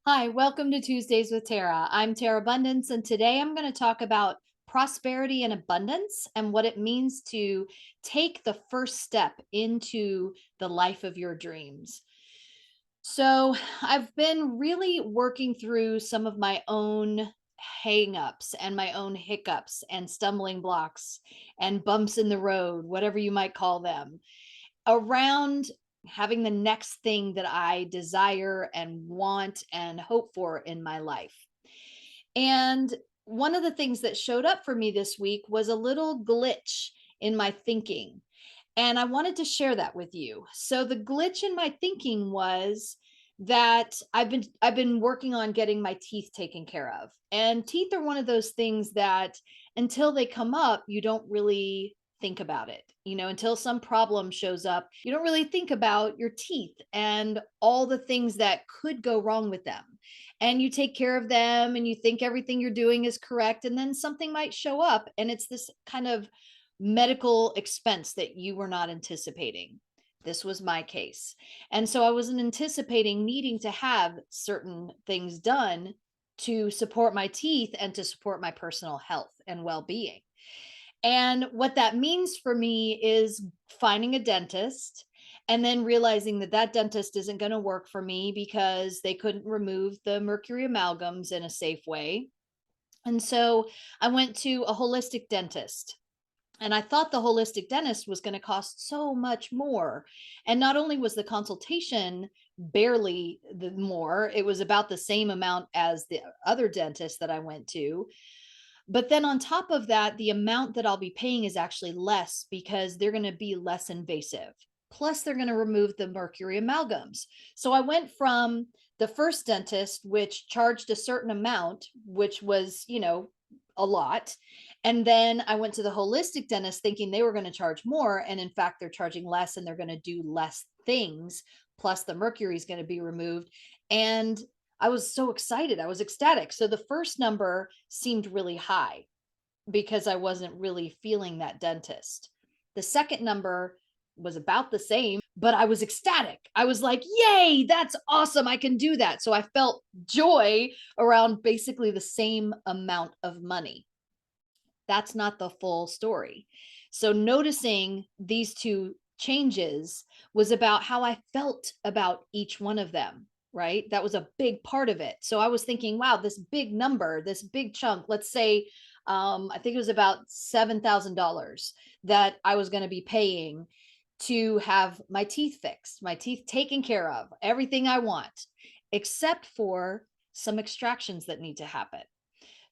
Hi, welcome to Tuesdays with Tara. I'm Tara Bundance, and today I'm going to talk about prosperity and abundance and what it means to take the first step into the life of your dreams. So, I've been really working through some of my own hang-ups and my own hiccups and stumbling blocks and bumps in the road, whatever you might call them, around having the next thing that I desire and want and hope for in my life. And one of the things that showed up for me this week was a little glitch in my thinking. And I wanted to share that with you. So the glitch in my thinking was that I've been working on getting my teeth taken care of. And teeth are one of those things that until they come up, you don't really think about it. Until some problem shows up, you don't really think about your teeth and all the things that could go wrong with them. And you take care of them and you think everything you're doing is correct, and then something might show up and it's this kind of medical expense that you were not anticipating. This was my case. And so I wasn't anticipating needing to have certain things done to support my teeth and to support my personal health and well being. And what that means for me is finding a dentist and then realizing that that dentist isn't going to work for me because they couldn't remove the mercury amalgams in a safe way. And so I went to a holistic dentist, and I thought the holistic dentist was going to cost so much more. And not only was the consultation barely the more, it was about the same amount as the other dentist that I went to. But then on top of that, the amount that I'll be paying is actually less because they're going to be less invasive. Plus, they're going to remove the mercury amalgams. So I went from the first dentist, which charged a certain amount, which was, a lot. And then I went to the holistic dentist thinking they were going to charge more. And in fact, they're charging less and they're going to do less things. Plus, the mercury is going to be removed. And I was so excited. I was ecstatic. So the first number seemed really high because I wasn't really feeling that dentist. The second number was about the same, but I was ecstatic. I was like, yay, that's awesome. I can do that. So I felt joy around basically the same amount of money. That's not the full story. So noticing these two changes was about how I felt about each one of them, right? That was a big part of it. So I was thinking, wow, this big number, this big chunk, let's say I think it was about $7,000 that I was going to be paying to have my teeth fixed, my teeth taken care of, everything I want, except for some extractions that need to happen.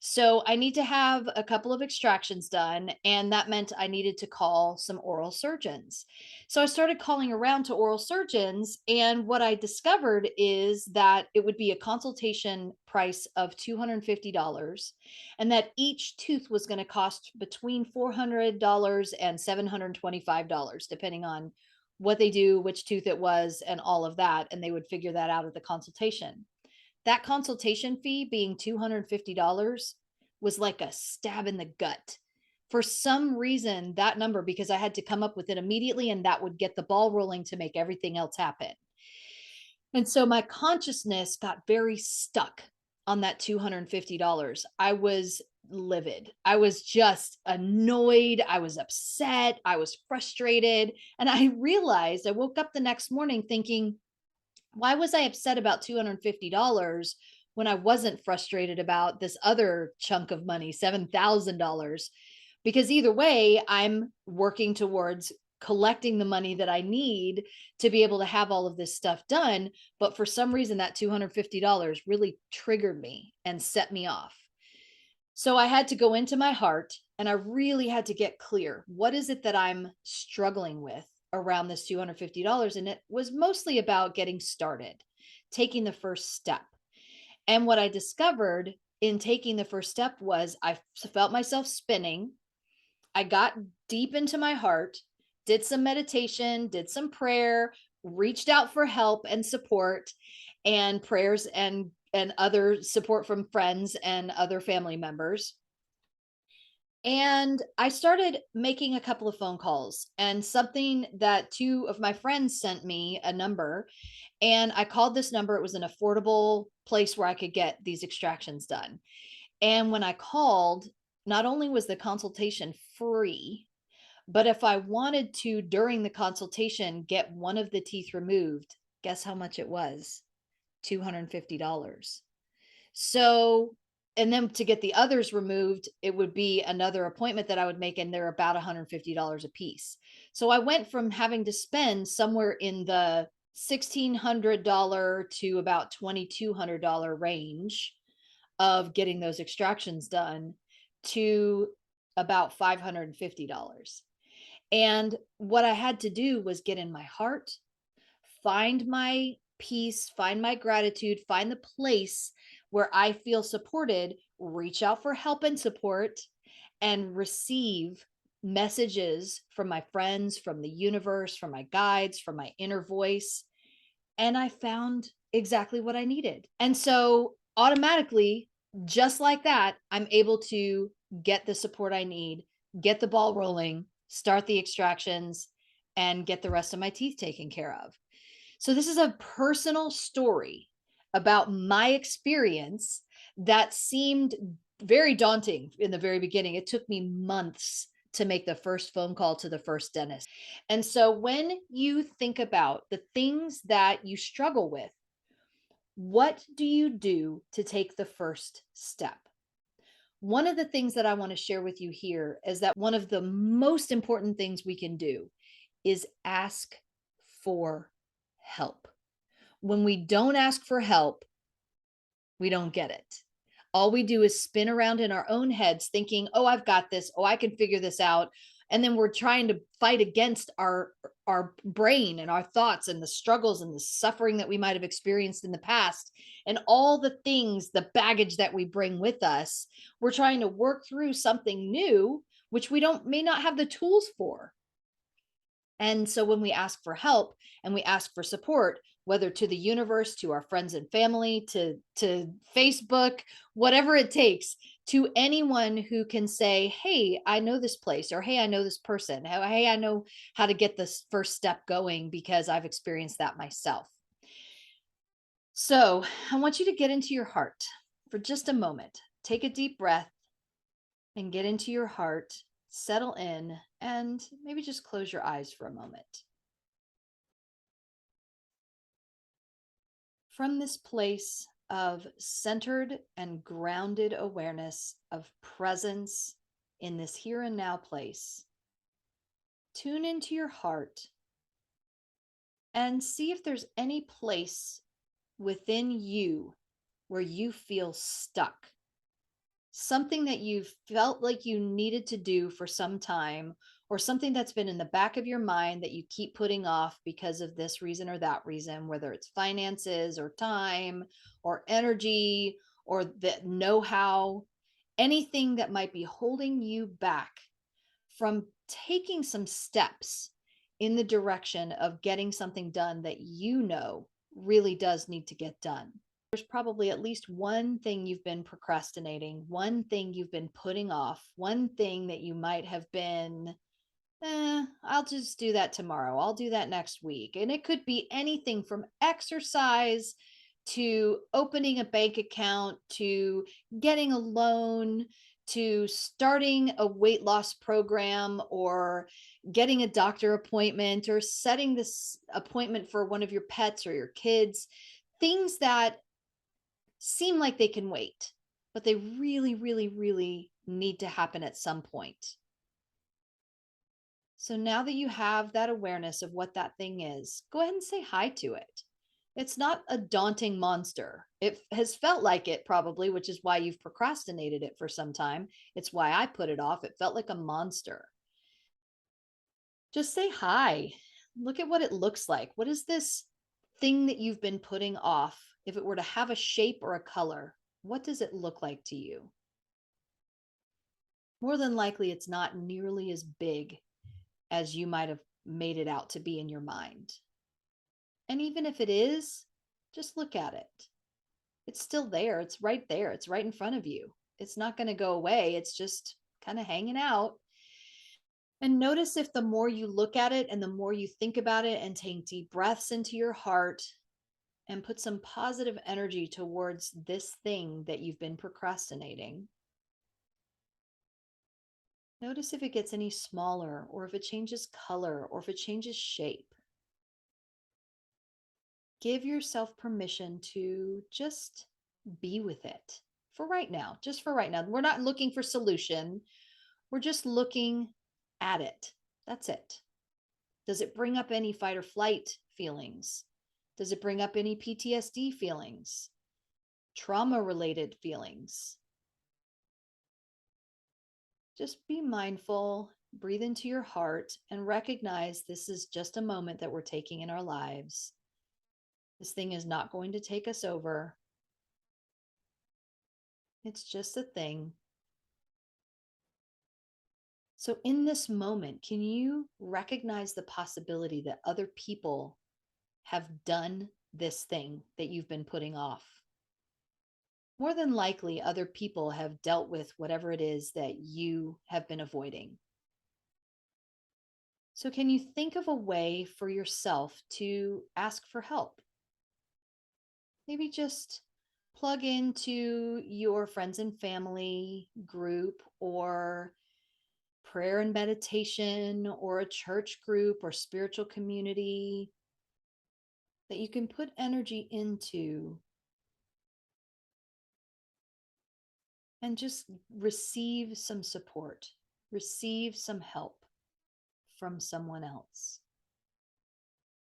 So I need to have a couple of extractions done, and that meant I needed to call some oral surgeons. So I started calling around to oral surgeons, and what I discovered is that it would be a consultation price of $250, and that each tooth was going to cost between $400 and $725, depending on what they do, which tooth it was, and all of that. And they would figure that out at the consultation. That consultation fee being $250 was like a stab in the gut. For some reason, that number, because I had to come up with it immediately and that would get the ball rolling to make everything else happen. And so my consciousness got very stuck on that $250. I was livid. I was just annoyed. I was upset. I was frustrated. And I realized I woke up the next morning thinking, why was I upset about $250 when I wasn't frustrated about this other chunk of money, $7,000? Because either way, I'm working towards collecting the money that I need to be able to have all of this stuff done. But for some reason, that $250 really triggered me and set me off. So I had to go into my heart and I really had to get clear. What is it that I'm struggling with around this $250? And it was mostly about getting started, taking the first step. And what I discovered in taking the first step was I felt myself spinning. I got deep into my heart, did some meditation, did some prayer, reached out for help and support and prayers and other support from friends and other family members. And I started making a couple of phone calls, and something that two of my friends sent me a number, and I called this number. It was an affordable place where I could get these extractions done. And when I called, not only was the consultation free, but if I wanted to during the consultation get one of the teeth removed, guess how much it was? $250. So, and then to get the others removed, it would be another appointment that I would make, and they're about $150 a piece. So I went from having to spend somewhere in the $1,600 to about $2,200 range of getting those extractions done to about $550. And what I had to do was get in my heart, find my peace, find my gratitude, find the place where I feel supported, reach out for help and support, and receive messages from my friends, from the universe, from my guides, from my inner voice. And I found exactly what I needed. And so automatically, just like that, I'm able to get the support I need, get the ball rolling, start the extractions, and get the rest of my teeth taken care of. So, this is a personal story about my experience that seemed very daunting in the very beginning. It took me months to make the first phone call to the first dentist. And so, when you think about the things that you struggle with, what do you do to take the first step? One of the things that I want to share with you here is that one of the most important things we can do is ask for help. When we don't ask for help, we don't get it. All we do is spin around in our own heads thinking, "Oh, I've got this. Oh, I can figure this out." And then we're trying to fight against our brain and our thoughts and the struggles and the suffering that we might have experienced in the past and all the things, the baggage that we bring with us. We're trying to work through something new which we don't may not have the tools for. And so when we ask for help and we ask for support, whether to the universe, to our friends and family, to Facebook, whatever it takes, to anyone who can say, "Hey, I know this place," or "Hey, I know this person." "Hey, I know how to get this first step going because I've experienced that myself." So, I want you to get into your heart for just a moment. Take a deep breath and get into your heart, settle in, and maybe just close your eyes for a moment. From this place of centered and grounded awareness of presence in this here and now place, tune into your heart and see if there's any place within you where you feel stuck. Something that you felt like you needed to do for some time, or something that's been in the back of your mind that you keep putting off because of this reason or that reason, whether it's finances or time or energy or the know how, anything that might be holding you back from taking some steps in the direction of getting something done that you know really does need to get done. There's probably at least one thing you've been procrastinating, one thing you've been putting off, one thing that you might have been, I'll just do that tomorrow. I'll do that next week. And it could be anything from exercise to opening a bank account to getting a loan to starting a weight loss program or getting a doctor appointment or setting this appointment for one of your pets or your kids. Things that seem like they can wait, but they really, really, really need to happen at some point. So now that you have that awareness of what that thing is, go ahead and say hi to it. It's not a daunting monster. It has felt like it probably, which is why you've procrastinated it for some time. It's why I put it off. It felt like a monster. Just say hi. Look at what it looks like. What is this thing that you've been putting off? If it were to have a shape or a color, what does it look like to you? More than likely, it's not nearly as big as you might have made it out to be in your mind. And even if it is, just look at it. It's still there. It's right there. It's right in front of you. It's not going to go away. It's just kind of hanging out. And notice if the more you look at it and the more you think about it and take deep breaths into your heart and put some positive energy towards this thing that you've been procrastinating, notice if it gets any smaller or if it changes color or if it changes shape. Give yourself permission to just be with it for right now, just for right now. We're not looking for solution. We're just looking at it. That's it. Does it bring up any fight or flight feelings? Does it bring up any PTSD feelings? Trauma related feelings? Just be mindful, breathe into your heart, and recognize this is just a moment that we're taking in our lives. This thing is not going to take us over. It's just a thing. So, in this moment, can you recognize the possibility that other people have done this thing that you've been putting off? More than likely, other people have dealt with whatever it is that you have been avoiding. So, can you think of a way for yourself to ask for help? Maybe just plug into your friends and family group or prayer and meditation or a church group or spiritual community that you can put energy into and just receive some support, receive some help from someone else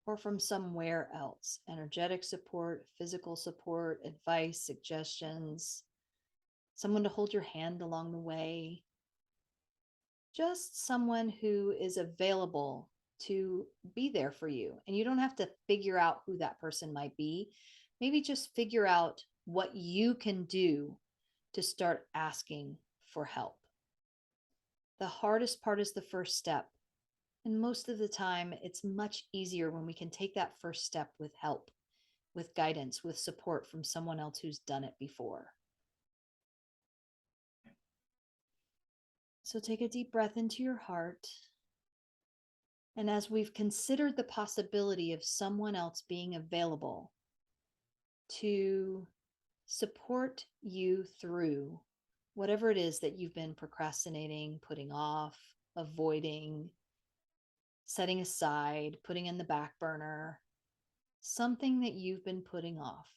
or from somewhere else. Energetic support, physical support, advice, suggestions, someone to hold your hand along the way. Just someone who is available to be there for you. And you don't have to figure out who that person might be. Maybe just figure out what you can do to start asking for help. The hardest part is the first step. And most of the time, it's much easier when we can take that first step with help, with guidance, with support from someone else who's done it before. So take a deep breath into your heart. And as we've considered the possibility of someone else being available to support you through whatever it is that you've been procrastinating, putting off, avoiding, setting aside, putting in the back burner, something that you've been putting off.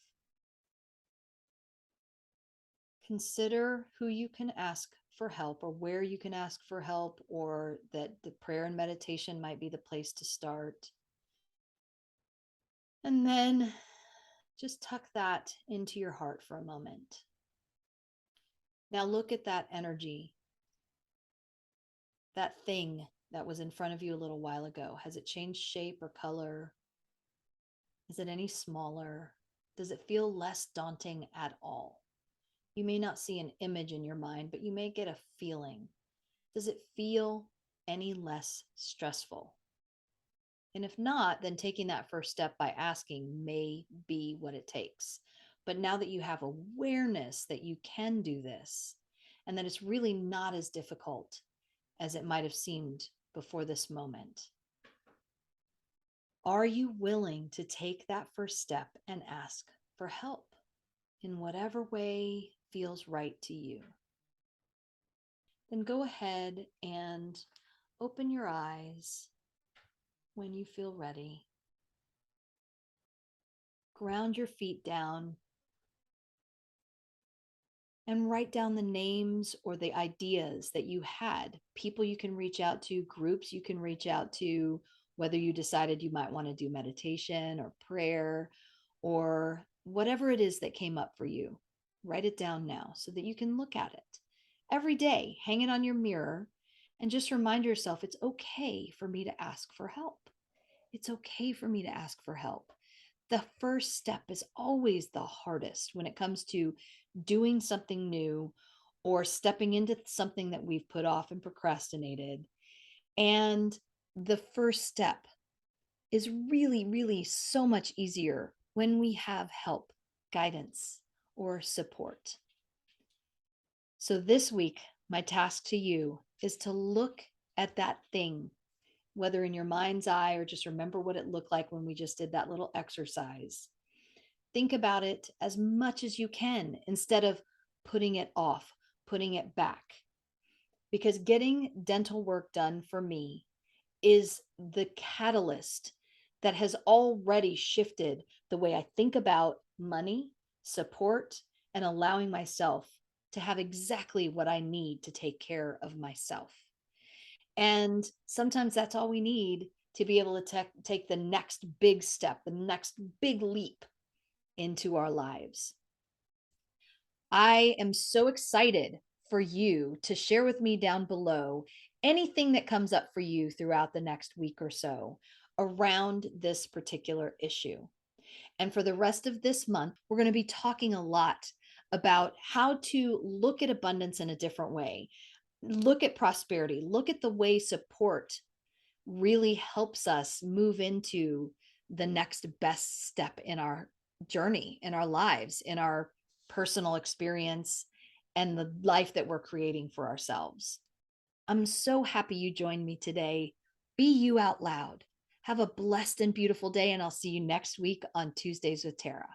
Consider who you can ask for help or where you can ask for help, or that the prayer and meditation might be the place to start. And then just tuck that into your heart for a moment. Now look at that energy, that thing that was in front of you a little while ago. Has it changed shape or color? Is it any smaller? Does it feel less daunting at all? You may not see an image in your mind, but you may get a feeling. Does it feel any less stressful? And if not, then taking that first step by asking may be what it takes. But now that you have awareness that you can do this and that it's really not as difficult as it might have seemed before this moment, are you willing to take that first step and ask for help in whatever way feels right to you? Then go ahead and open your eyes when you feel ready. Ground your feet down and write down the names or the ideas that you had, people you can reach out to, groups you can reach out to, whether you decided you might want to do meditation or prayer or whatever it is that came up for you. Write it down now so that you can look at it every day, hang it on your mirror, and just remind yourself it's okay for me to ask for help. It's okay for me to ask for help. The first step is always the hardest when it comes to doing something new or stepping into something that we've put off and procrastinated. And the first step is really, really so much easier when we have help, guidance, or support. So this week, My task to you is to look at that thing, whether in your mind's eye or just remember what it looked like when we just did that little exercise. Think about it as much as you can instead of putting it off, putting it back. Because getting dental work done for me is the catalyst that has already shifted the way I think about money, support, and allowing myself to have exactly what I need to take care of myself. And sometimes that's all we need to be able to take the next big step, the next big leap into our lives. I am so excited for you to share with me down below anything that comes up for you throughout the next week or so around this particular issue. And for the rest of this month, we're going to be talking a lot about how to look at abundance in a different way. Look at prosperity, look at the way support really helps us move into the next best step in our journey, in our lives, in our personal experience, and the life that we're creating for ourselves. I'm so happy you joined me today. Be you out loud. Have a blessed and beautiful day, and I'll see you next week on Tuesdays with Tara.